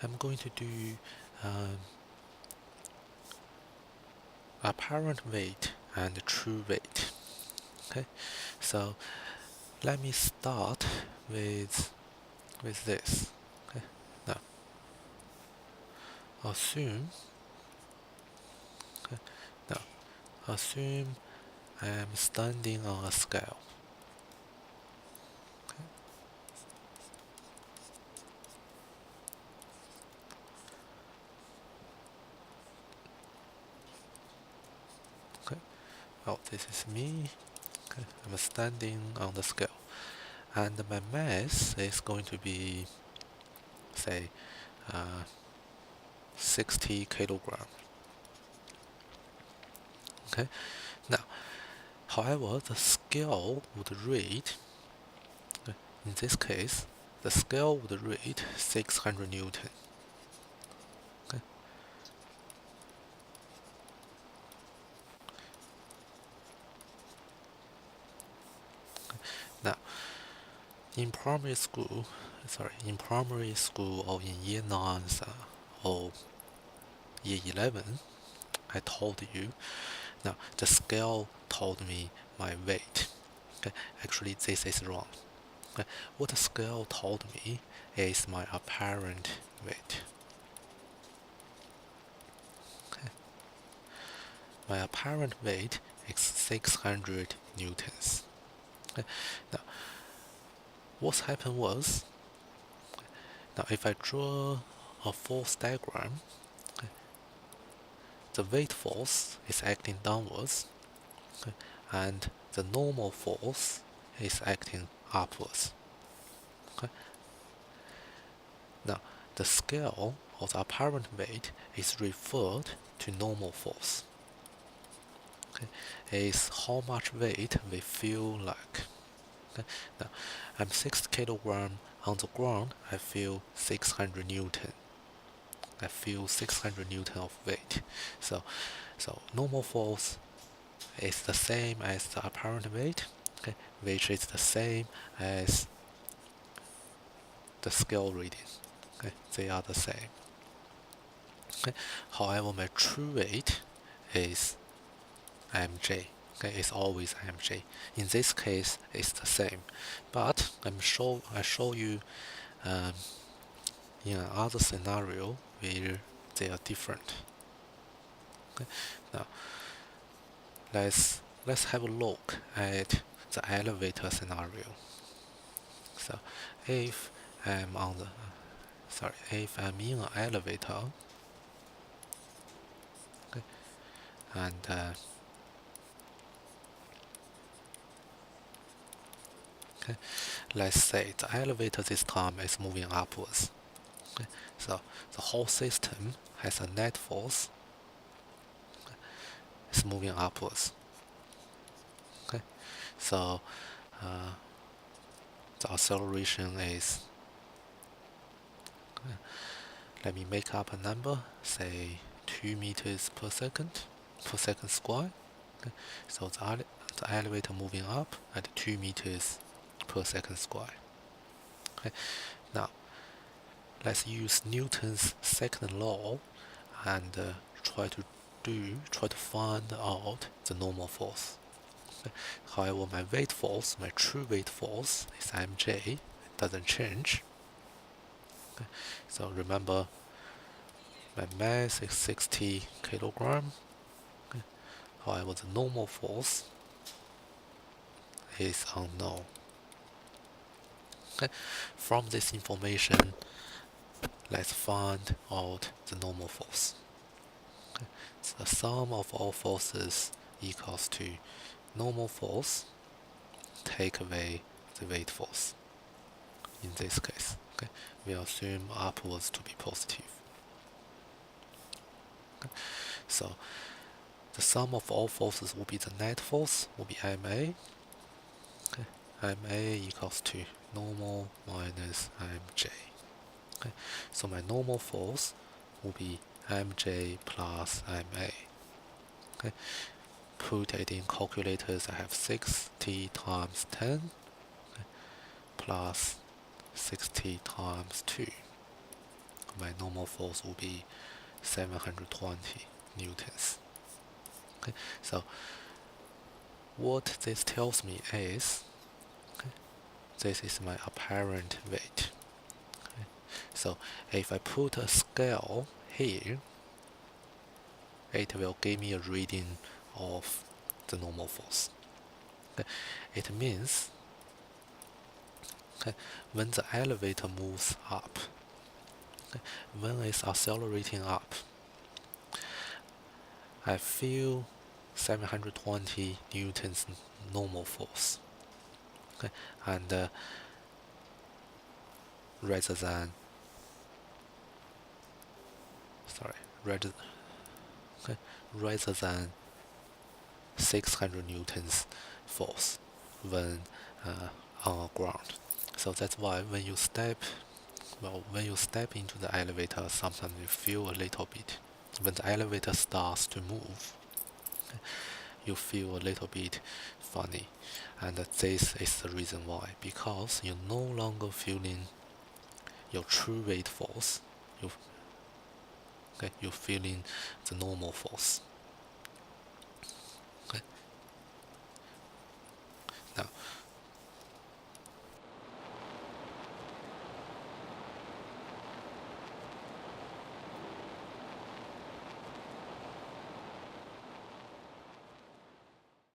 I'm going to do apparent weight and true weight. Okay, so let me start with this. Okay, now assume okay, now assume I am standing on a scale. Okay, well, this is me. Okay, I'm standing on the scale, and my mass is going to be, say, 60 kilogram. Okay, now, however, the scale would read, in this case, the scale would read 600 Newton. Okay, now, in primary school, or in year 9 or year 11, I told you. Now, the scale told me my weight. Okay, actually, this is wrong. Okay, what the scale told me is my apparent weight. Okay, my apparent weight is 600 newtons. Okay, now, what happened was, now if I draw a force diagram, okay, the weight force is acting downwards, okay, and the normal force is acting upwards. Okay, now the scale of the apparent weight is referred to normal force. Okay, is how much weight we feel like. Okay, now I'm 6 kilogram on the ground. I feel 600 newton. I feel 600 newton of weight. So normal force is the same as the apparent weight, okay, which is the same as the scale reading. Okay, they are the same. Okay, however, my true weight is mj. Okay, it's always mj. In this case, it's the same, but I show you in another scenario where they are different. Okay, now let's have a look at the elevator scenario. So if I'm on the if I'm in an elevator, okay, and okay, let's say the elevator this time is moving upwards. Okay, so the whole system has a net force. Okay, it's moving upwards. Okay, so the acceleration is, let me make up a number, say 2 meters per second square. Okay, so the elevator moving up at 2 meters per second square. Okay, now let's use Newton's second law and try to find out the normal force. Okay, however, my true weight force is mj. It doesn't change. Okay, so remember, my mass is 60 kilogram. Okay, however, the normal force is unknown. Okay, from this information, let's find out the normal force. Okay, so the sum of all forces equals to normal force take away the weight force. In this case, okay, we assume upwards to be positive. Okay, so the sum of all forces will be the net force, will be ma. Okay, ma equals to normal minus mj. Okay, so my normal force will be mj plus ma. Okay, put it in calculators. I have 60 times 10 plus 60 times 2. my normal force will be 720 newtons. Okay, so what this tells me is, this is my apparent weight. Okay, so if I put a scale here, it will give me a reading of the normal force. Okay, it means when the elevator moves up, when it's accelerating up, I feel 720 newtons normal force. Okay, and rather than sorry, rather than 600 newtons force when on ground. So that's why when you step into the elevator, sometimes you feel a little bit. When the elevator starts to move, you feel a little bit funny, and this is the reason why. Because you're no longer feeling your true weight force. You're feeling the normal force.